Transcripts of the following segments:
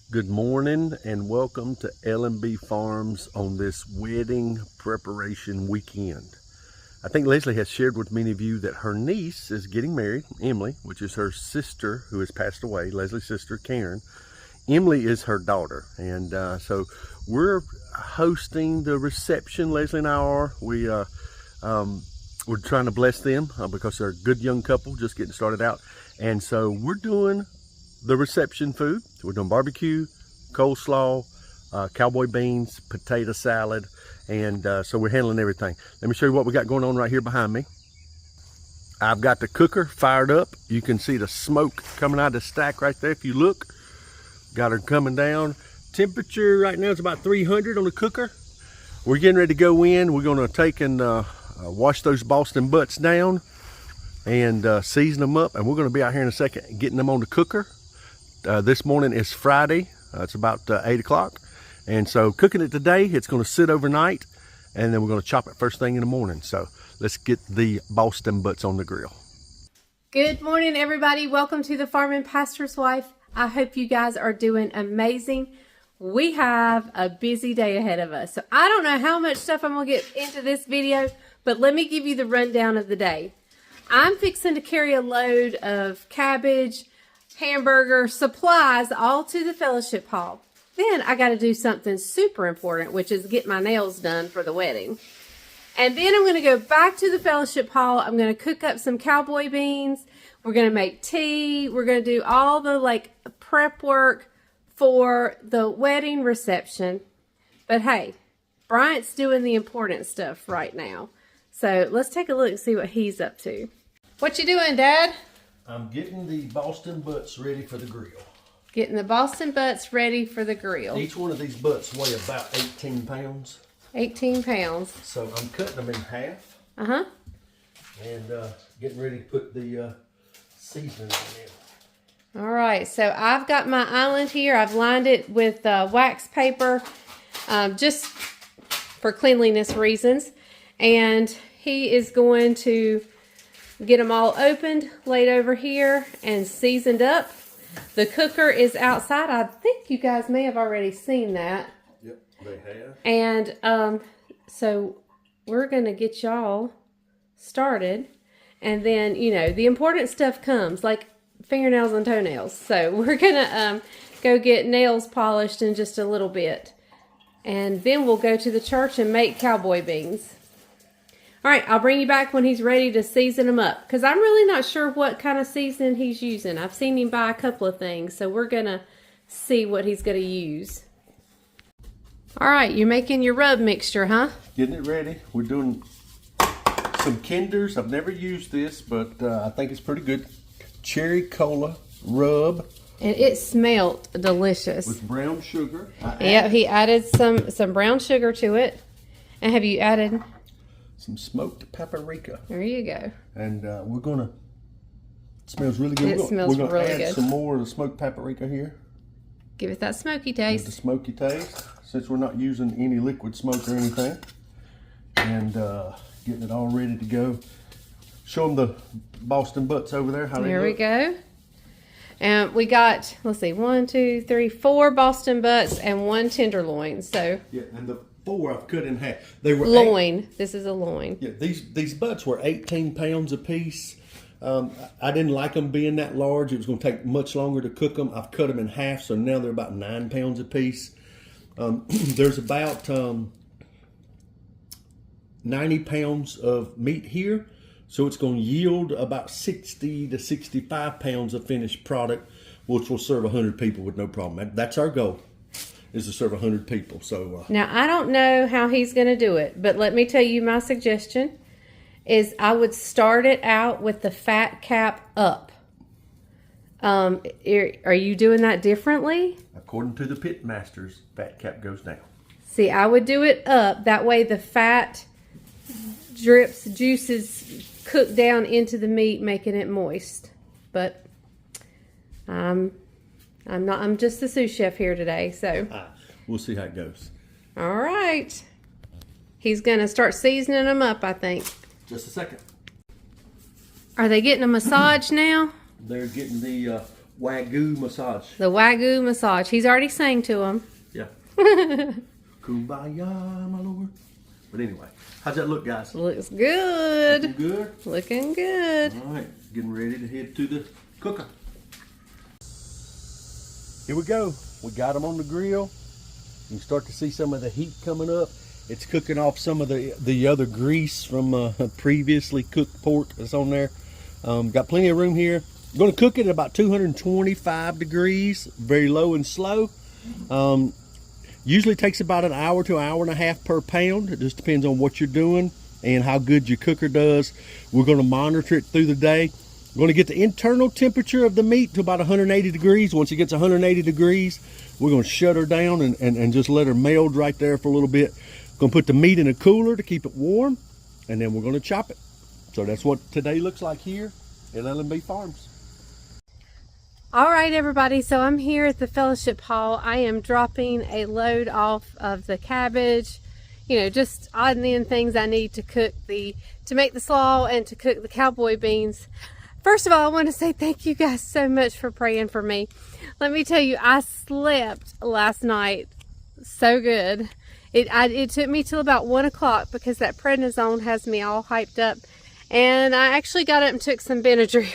Good morning and welcome to L&B Farms on this wedding preparation weekend. I think Leslie has shared with many of you that her niece is getting married, Emily, which is her sister who has passed away, Leslie's sister, Karen. Emily is her daughter, and so we're hosting the reception. Leslie and I are. We're trying to bless them because they're a good young couple just getting started out, and so we're doing the reception food. We're doing barbecue, coleslaw, cowboy beans, potato salad, and so we're handling everything. Let me show you what we got going on right here behind me. I've got the cooker fired up. You can see the smoke coming out of the stack right there if you look. Got her coming down. Temperature right now is about 300 on the cooker. We're getting ready to go in. We're going to take and wash those Boston butts down and season them up, and we're going to be out here in a second getting them on the cooker. This morning is Friday. It's about 8 o'clock. And so cooking it today, it's going to sit overnight, and then we're going to chop it first thing in the morning. So let's get the Boston butts on the grill. Good morning, everybody. Welcome to the Farm and Pastor's Wife. I hope you guys are doing amazing. We have a busy day ahead of us. So I don't know how much stuff I'm going to get into this video, but let me give you the rundown of the day. I'm fixing to carry a load of cabbage, hamburger, supplies, all to the fellowship hall. Then I got to do something super important, which is get my nails done for the wedding. And then I'm going to go back to the fellowship hall. I'm going to cook up some cowboy beans. We're going to make tea. We're going to do all the prep work for the wedding reception. But hey, Bryant's doing the important stuff right now. So let's take a look and see what he's up to. What you doing, Dad? I'm getting the Boston butts ready for the grill. Getting the Boston butts ready for the grill. Each one of these butts weigh about 18 pounds. 18 pounds. So I'm cutting them in half. Uh-huh. And getting ready to put the seasoning in. All right, so I've got my island here. I've lined it with wax paper just for cleanliness reasons. And he is going to get them all opened, laid over here, and seasoned up. The cooker is outside. I think you guys may have already seen that. Yep, they have. And so we're going to get y'all started. And then, you know, the important stuff comes, like fingernails and toenails. So we're going to go get nails polished in just a little bit. And then we'll go to the church and make cowboy beans. All right, I'll bring you back when he's ready to season them up, because I'm really not sure what kind of seasoning he's using. I've seen him buy a couple of things, so we're going to see what he's going to use. All right, you're making your rub mixture, huh? Getting it ready. We're doing some Kinders. I've never used this, but I think it's pretty good. Cherry cola rub. And it smelled delicious. With brown sugar. Yeah, he added some brown sugar to it. And have you added... some smoked paprika. There you go. And we're gonna, it smells really good. It smells really good. We're gonna add some more of the smoked paprika here. Give it that smoky With taste. the smoky taste, since we're not using any liquid smoke or anything. And getting it all ready to go. Show them the Boston butts over there, how they There we look. go. And we got, let's see, 1, 2, 3, 4 Boston butts and 1 tenderloin. So Yeah, and the 4 I've cut in half. They were loin. This is a loin. Yeah, these butts were 18 pounds a piece. I didn't like them being that large. It was going to take much longer to cook them. I've cut them in half, so now they're about 9 pounds a piece. There's about 90 pounds of meat here, so it's going to yield about 60 to 65 pounds of finished product, which will serve 100 people with no problem. That's our goal, is to serve 100 people. So now, I don't know how he's going to do it, but let me tell you my suggestion is I would start it out with the fat cap up. Are you doing that differently? according to the pit masters, fat cap goes down. See, I would do it up. That way the fat drips, juices cook down into the meat, making it moist. But I'm just the sous chef here today, so. We'll see how it goes. All right. He's going to start seasoning them up, I think. Just a second. Are they getting a massage now? They're getting the Wagyu massage. The Wagyu massage. He's already sang to him. Yeah. Kumbaya, my lord. But anyway, how's that look, guys? Looks good. Looking good? Looking good. All right, getting ready to head to the cooker. Here we go. We got them on the grill. You can start to see some of the heat coming up. It's cooking off some of the other grease from previously cooked pork that's on there. Got plenty of room here. I'm going to cook it at about 225 degrees, very low and slow. Usually takes about an hour to an hour and a half per pound. It just depends on what you're doing and how good your cooker does. We're going to monitor it through the day. We're going to get the internal temperature of the meat to about 180 degrees. Once it gets 180 degrees, we're going to shut her down and just let her meld right there for a little bit. Going to put the meat in a cooler to keep it warm, and then we're going to chop it. So that's what today looks like here at L&B Farms. All right, everybody, so I'm here at the fellowship hall. I am dropping a load off of the cabbage, you know, just odd and end things I need to cook to make the slaw and to cook the cowboy beans. First of all, I want to say thank you guys so much for praying for me. Let me tell you, I slept last night so good. It took me till about 1 o'clock because that prednisone has me all hyped up, and I actually got up and took some Benadryl.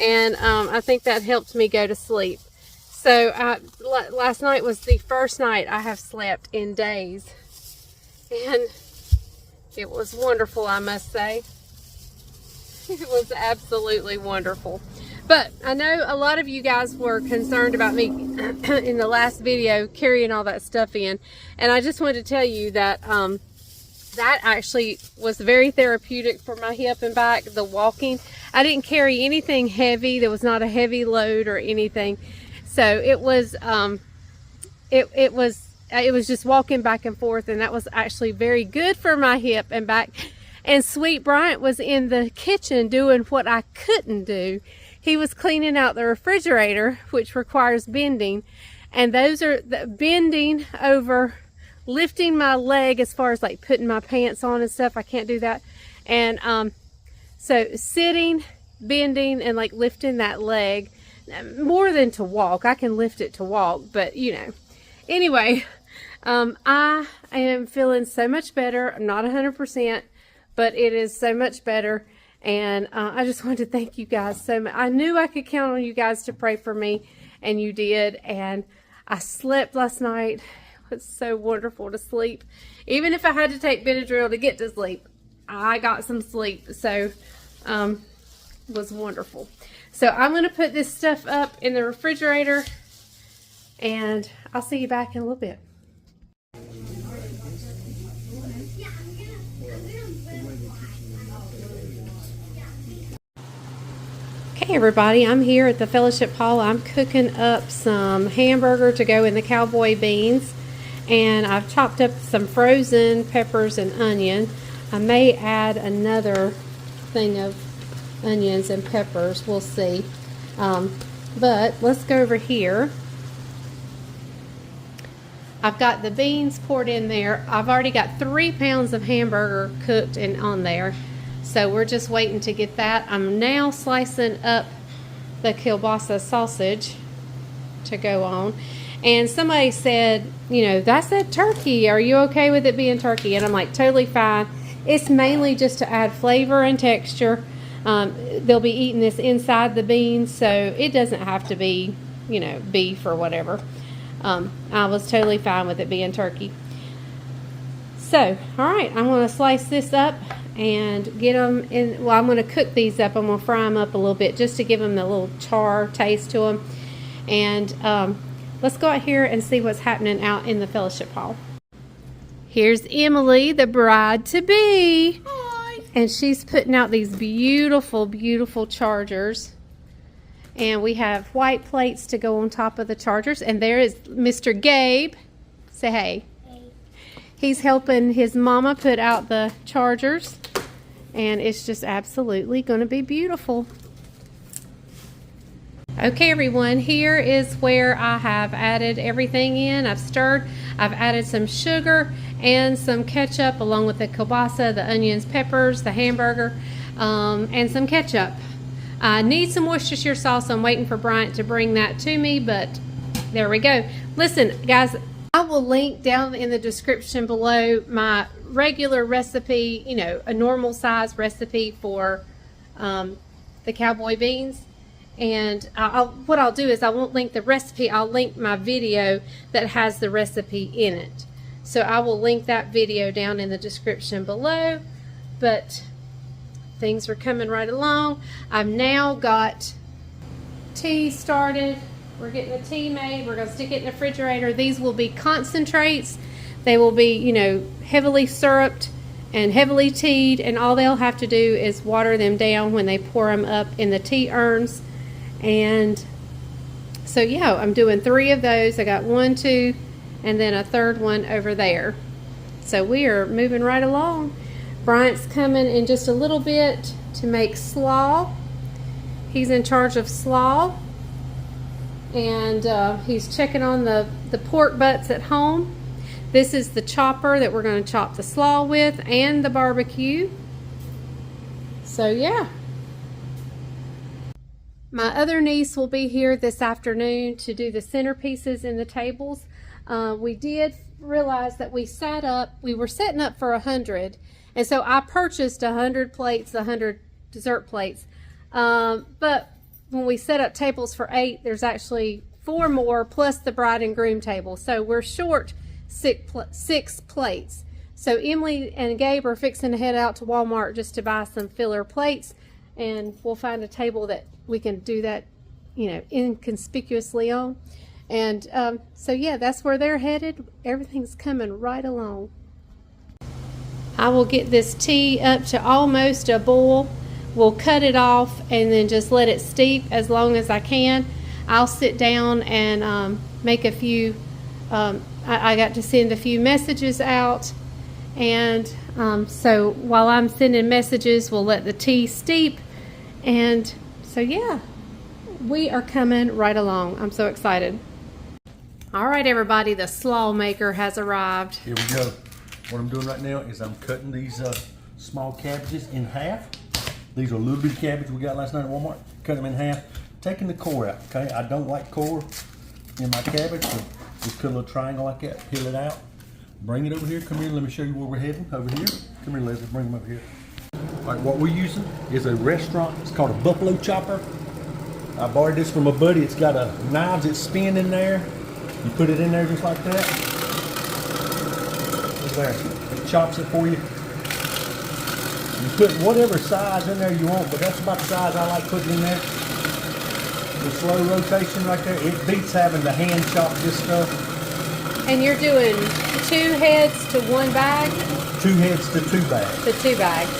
And I think that helped me go to sleep. So last night was the first night I have slept in days. And it was wonderful, I must say. It was absolutely wonderful. But I know a lot of you guys were concerned about me in the last video carrying all that stuff in. And I just wanted to tell you that that actually was very therapeutic for my hip and back, the walking. I didn't carry anything heavy. There was not a heavy load or anything. So it was it was just walking back and forth, and that was actually very good for my hip and back. And Sweet Bryant was in the kitchen doing what I couldn't do. He was cleaning out the refrigerator, which requires bending. And those are the bending over lifting my leg as far as like putting my pants on and stuff. I can't do that. And so sitting, bending, and like lifting that leg, more than to walk. I can lift it to walk, but you know. Anyway, I am feeling so much better. I'm not 100%, but it is so much better. And I just wanted to thank you guys so much. I knew I could count on you guys to pray for me, and you did. And I slept last night. It was so wonderful to sleep. Even if I had to take Benadryl to get to sleep, I got some sleep. So it was wonderful. So I'm going to put this stuff up in the refrigerator, and I'll see you back in a little bit. Hey everybody, I'm here at the fellowship hall. I'm cooking up some hamburger to go in the cowboy beans, and I've chopped up some frozen peppers and onion. I may add another thing of onions and peppers, we'll see. But let's go over here. I've got the beans poured in there. I've already got 3 pounds of hamburger cooked and on there. So we're just waiting to get that. I'm now slicing up the kielbasa sausage to go on. And somebody said, you know, that's that turkey. Are you okay with it being turkey? And I'm like, totally fine. It's mainly just to add flavor and texture. They'll be eating this inside the beans, so it doesn't have to be, you know, beef or whatever. I was totally fine with it being turkey. So, all right, I'm going to slice this up and get them in. Well, I'm going to cook these up. I'm going to fry them up a little bit just to give them a little char taste to them. And let's go out here and see what's happening out in the fellowship hall. Here's Emily, the bride-to-be. Hi. And she's putting out these beautiful, beautiful chargers. And we have white plates to go on top of the chargers. And there is Mr. Gabe. Say hey. He's helping his mama put out the chargers, and it's just absolutely going to be beautiful. Okay, everyone, here is where I have added everything in. I've stirred. I've added some sugar and some ketchup along with the kielbasa, the onions, peppers, the hamburger, and some ketchup. I need some Worcestershire sauce. I'm waiting for Bryant to bring that to me, but there we go. Listen, guys, I will link down in the description below my regular recipe, you know, a normal size recipe for the cowboy beans. And what I'll do is I won't link the recipe, I'll link my video that has the recipe in it. So I will link that video down in the description below. But things are coming right along. I've now got tea started. We're getting the tea made. We're going to stick it in the refrigerator. These will be concentrates. They will be, you know, heavily syruped and heavily teed, and all they'll have to do is water them down when they pour them up in the tea urns. And so yeah, I'm doing 3 of those. I got 1, 2, and then a third one over there. So we are moving right along. Bryant's coming in just a little bit to make slaw. He's in charge of slaw, and he's checking on the pork butts at home. This is the chopper that we're going to chop the slaw with, and the barbecue. So yeah. My other niece will be here this afternoon to do the centerpieces in the tables. We did realize that we were setting up for 100, and so I purchased 100 plates, 100 dessert plates. But when we set up tables for 8, there's actually 4 more plus the bride and groom table. So we're short 6 plates. So Emily and Gabe are fixing to head out to Walmart just to buy some filler plates, and we'll find a table that we can do that, you know, inconspicuously on. And so yeah, that's where they're headed. Everything's coming right along. I will get this tea up to almost a boil. We'll cut it off and then just let it steep as long as I can. I'll sit down and make a few, I got to send a few messages out. And so while I'm sending messages, we'll let the tea steep. And so yeah, we are coming right along. I'm so excited. All right, everybody, the slaw maker has arrived. Here we go. What I'm doing right now is I'm cutting these small cabbages in half. These are a little bit of cabbage we got last night at Walmart. Cut them in half, taking the core out, okay? I don't like core in my cabbage, so just cut a little triangle like that, peel it out, bring it over here. Come here, let me show you where we're heading, over here. Come here, Leslie, bring them over here. All right, what we're using is a restaurant, it's called a buffalo chopper. I borrowed this from a buddy. It's got a knives that spin in there. You put it in there just like that. Look there, it chops it for you. You put whatever size in there you want, but that's about the size I like putting in there. The slow rotation right there, it beats having to hand chop this stuff. And you're doing 2 heads to 1 bag? 2 heads to 2 bags. The 2 bags.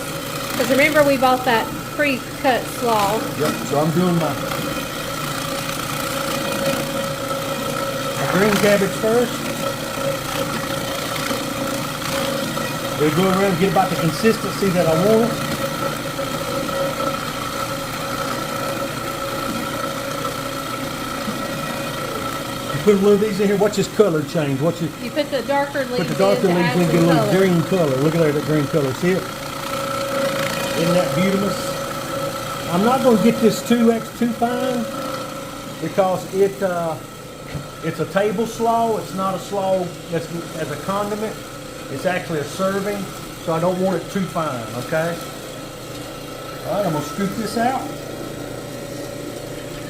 Because remember, we bought that pre-cut slaw. Yep, so I'm doing my green cabbage first. We'll go around and get about the consistency that I want. You put one of these in here, watch this color change. You put the darker leaves Put the darker in, leaves in, get a little green color. Look at there, that green color. See it? Isn't that beautiful? I'm not going to get this too fine because it's a table slaw. It's not a slaw that's as a condiment. It's actually a serving, so I don't want it too fine, okay? All right, I'm going to scoop this out.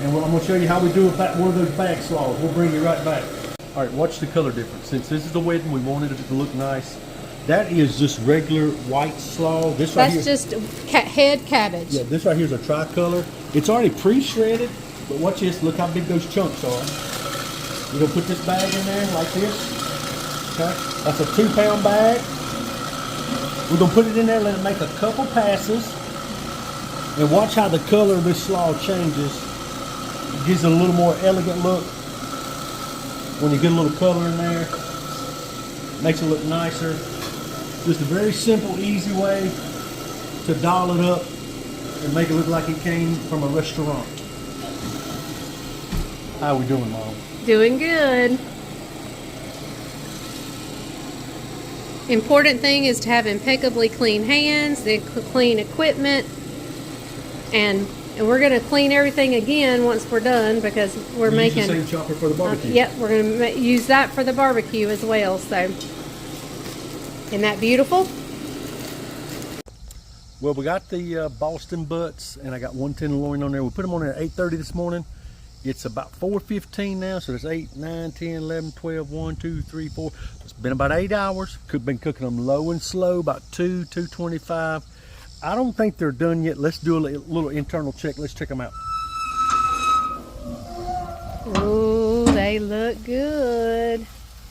And I'm going to show you how we do one of those bag slaws. We'll bring you right back. All right, watch the color difference. Since this is a wedding, we wanted it to look nice. That is just regular white slaw. This right here, that's just head cabbage. Yeah, this right here is a tricolor. It's already pre-shredded, but watch this. Look how big those chunks are. We're going to put this bag in there like this. Okay, that's a 2-pound bag. We're going to put it in there, let it make a couple passes, and watch how the color of this slaw changes. It gives it a little more elegant look when you get a little color in there. Makes it look nicer. Just a very simple, easy way to doll it up and make it look like it came from a restaurant. How are we doing, Mom? Doing good. Important thing is to have impeccably clean hands, the clean equipment, and And we're going to clean everything again once we're done because we're making... Use the same chopper for the barbecue. Yep, we're going to use that for the barbecue as well. So, isn't that beautiful? Well, we got the Boston butts, and I got 110 loin on there. We put them on there at 8:30 this morning. It's about 4:15 now, so there's 8, 9, 10, 11, 12, 1, 2, 3, 4. It's been about 8 hours. Could have been cooking them low and slow, about 2:25. I don't think they're done yet. Let's do a little internal check. Let's check them out. Oh, they look good.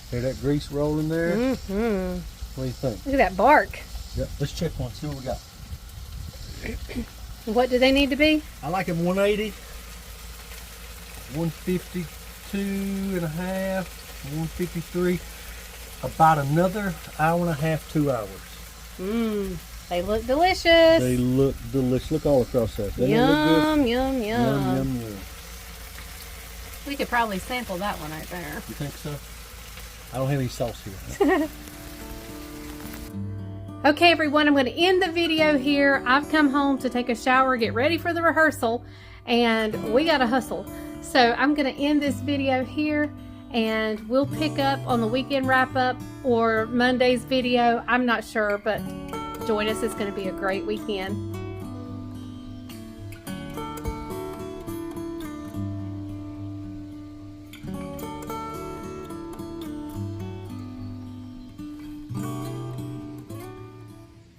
Hear that grease rolling there? Mm-hmm. What do you think? Look at that bark. Yep. Let's check one, see what we got. What do they need to be? I like them 180, 152 and a half, 153. About another hour and a half, 2 hours. Mmm. They look delicious. They look delicious. Look all across that. They yum, look good. yum, yum. Yum, yum, yum. We could probably sample that one right there. You think so? I don't have any sauce here. Okay, everyone, I'm going to end the video here. I've come home to take a shower, get ready for the rehearsal, and we got to hustle. So I'm going to end this video here, and we'll pick up on the weekend wrap-up or Monday's video. I'm not sure, but join us. It's going to be a great weekend.